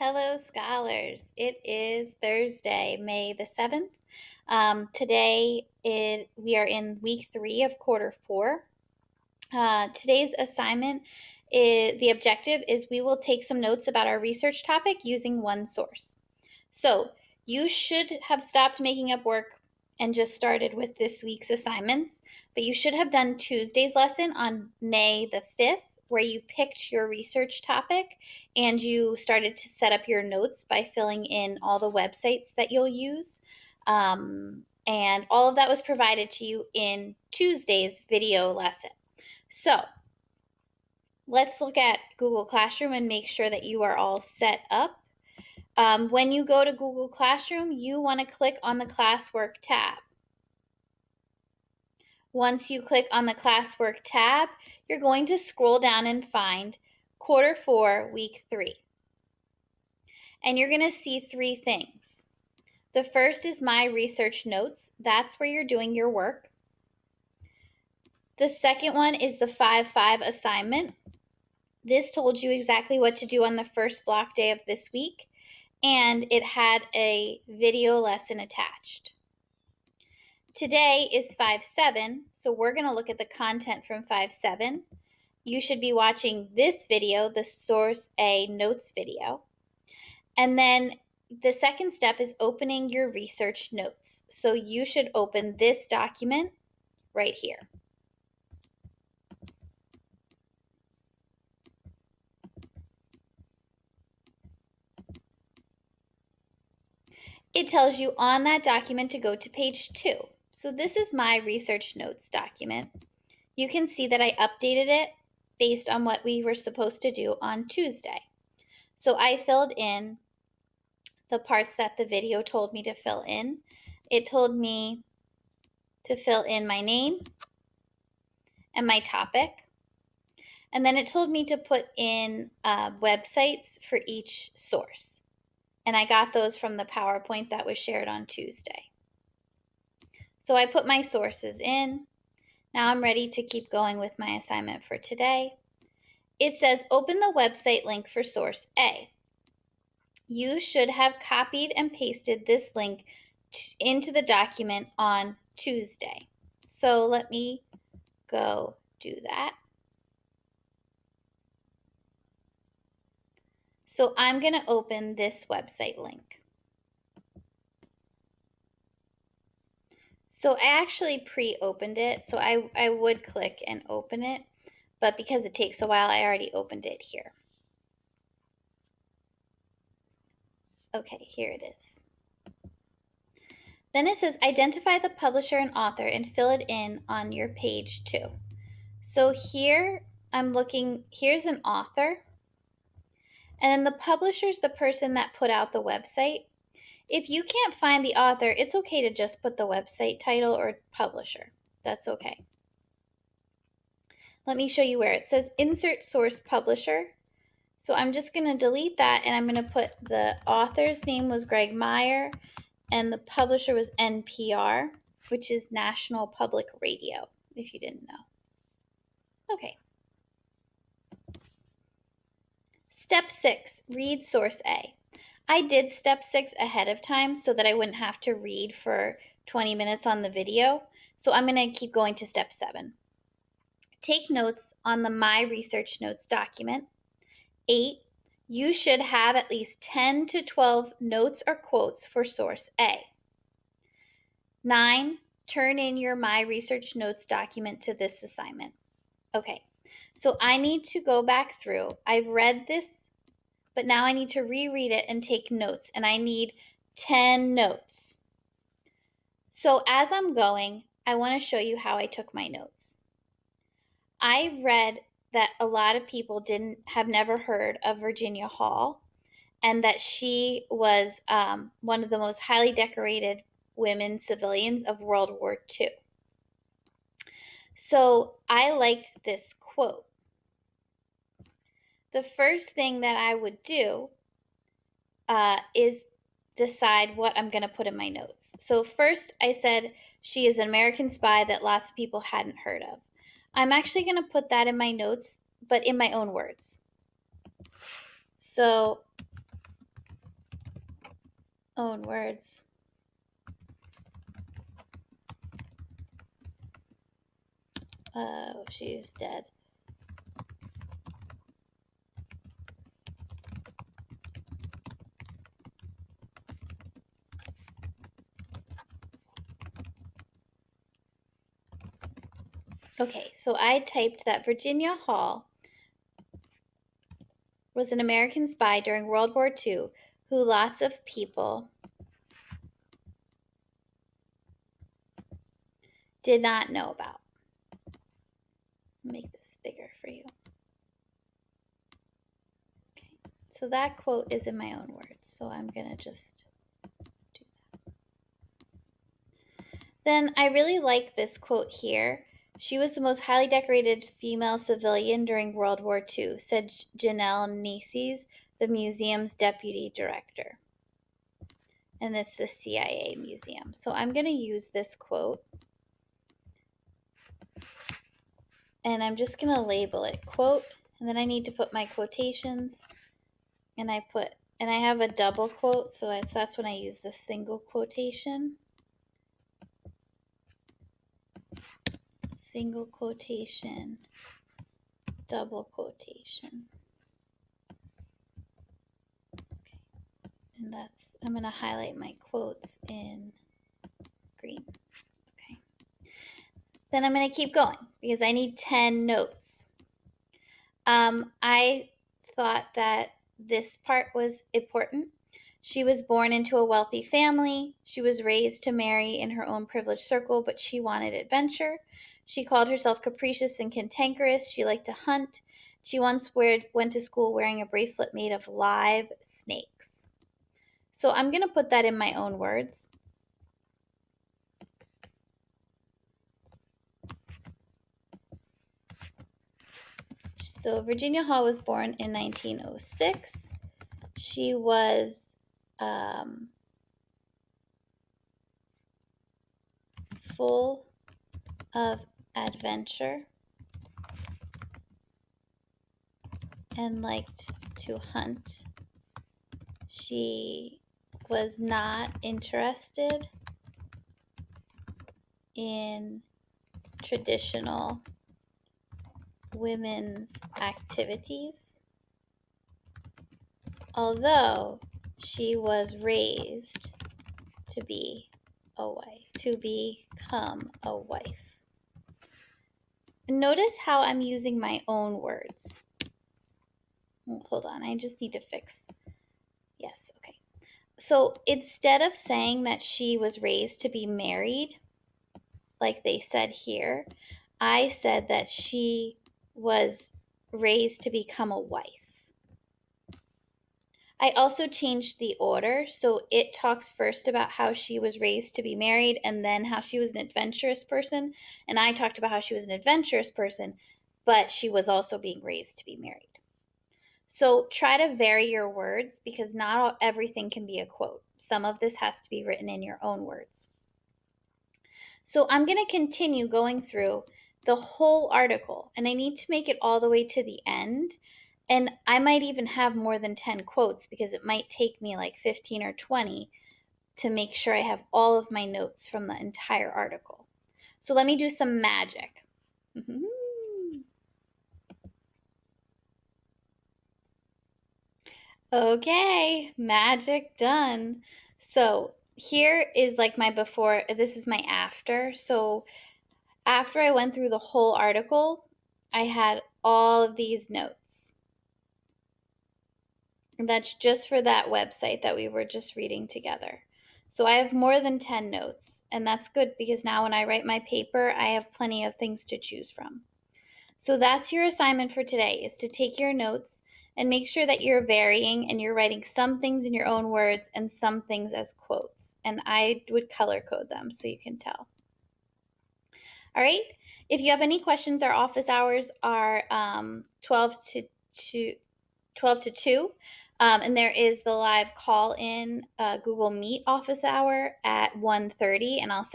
Hello, scholars. It is Thursday, May the 7th. We are in week 3 of quarter 4. Today's assignment the objective is we will take some notes about our research topic using one source. So you should have stopped making up work and just started with this week's assignments, but you should have done Tuesday's lesson on May the 5th, where you picked your research topic and you started to set up your notes by filling in all the websites that you'll use. And all of that was provided to you in Tuesday's video lesson. So let's look at Google Classroom and make sure that you are all set up. When you go to Google Classroom, you want to click on the Classwork tab. Once you click on the Classwork tab, you're going to scroll down and find quarter 4, week 3. And you're going to see 3 things. The first is My Research Notes. That's where you're doing your work. The second one is the 5-5 assignment. This told you exactly what to do on the first block day of this week, and it had a video lesson attached. Today is 5-7, so we're going to look at the content from 5-7. You should be watching this video, the Source A Notes video. And then the second step is opening your research notes. So you should open this document right here. It tells you on that document to go to page 2. So this is my research notes document. You can see that I updated it based on what we were supposed to do on Tuesday. So I filled in the parts that the video told me to fill in. It told me to fill in my name and my topic. And then it told me to put in websites for each source. And I got those from the PowerPoint that was shared on Tuesday. So I put my sources in. Now I'm ready to keep going with my assignment for today. It says open the website link for source A. You should have copied and pasted this link into the document on Tuesday. So let me go do that. So I'm going to open this website link. So I actually pre-opened it, so I would click and open it, but because it takes a while, I already opened it here. Okay, here it is. Then it says identify the publisher and author and fill it in on your page 2. So here I'm looking, here's an author, and then the publisher is the person that put out the website. If you can't find the author, it's okay to just put the website title or publisher. That's okay. Let me show you where it says insert source publisher. So I'm just going to delete that, and I'm going to put the author's name was Greg Meyer and the publisher was NPR, which is National Public Radio, if you didn't know. Okay. Step 6, read source A. I did step 6 ahead of time so that I wouldn't have to read for 20 minutes on the video. So I'm going to keep going to step 7. Take notes on the My Research Notes document. 8, you should have at least 10 to 12 notes or quotes for source A. 9, turn in your My Research Notes document to this assignment. Okay, so I need to go back through. I've read this, but now I need to reread it and take notes, and I need 10 notes. So as I'm going, I want to show you how I took my notes. I read that a lot of people have never heard of Virginia Hall, and that she was one of the most highly decorated women civilians of World War II. So I liked this quote. The first thing that I would do is decide what I'm going to put in my notes. So first I said she is an American spy that lots of people hadn't heard of. I'm actually going to put that in my notes, but in my own words. So own words. Oh, she's dead. Okay, so I typed that Virginia Hall was an American spy during World War II who lots of people did not know about. Make this bigger for you. Okay, so that quote is in my own words, so I'm going to just do that. Then I really like this quote here. She was the most highly decorated female civilian during World War II, said Janelle Nieces, the museum's deputy director. And it's the CIA museum. So I'm going to use this quote. And I'm just going to label it quote. And then I need to put my quotations. And I have a double quote, so that's when I use the single quotation. Single quotation, double quotation. Okay. And I'm going to highlight my quotes in green. Okay. Then I'm going to keep going because I need 10 notes. I thought that this part was important. She was born into a wealthy family. She was raised to marry in her own privileged circle, but she wanted adventure. She called herself capricious and cantankerous. She liked to hunt. She once went to school wearing a bracelet made of live snakes. So I'm going to put that in my own words. So Virginia Hall was born in 1906. She was full of adventure and liked to hunt. She was not interested in traditional women's activities, although she was raised to become a wife. Notice how I'm using my own words. Hold on, I just need to fix. Yes, okay. So instead of saying that she was raised to be married, like they said here, I said that she was raised to become a wife. I also changed the order, so it talks first about how she was raised to be married and then how she was an adventurous person. And I talked about how she was an adventurous person, but she was also being raised to be married. So try to vary your words because not everything can be a quote. Some of this has to be written in your own words. So I'm going to continue going through the whole article, and I need to make it all the way to the end. And I might even have more than 10 quotes because it might take me like 15 or 20 to make sure I have all of my notes from the entire article. So let me do some magic. Okay, magic done. So here is like my before, this is my after. So after I went through the whole article, I had all of these notes. And that's just for that website that we were just reading together. So I have more than 10 notes, and that's good because now when I write my paper, I have plenty of things to choose from. So that's your assignment for today, is to take your notes and make sure that you're varying and you're writing some things in your own words and some things as quotes. And I would color code them so you can tell. All right. If you have any questions, our office hours are 12 to 2. And there is the live call-in Google Meet office hour at 1:30, and I'll send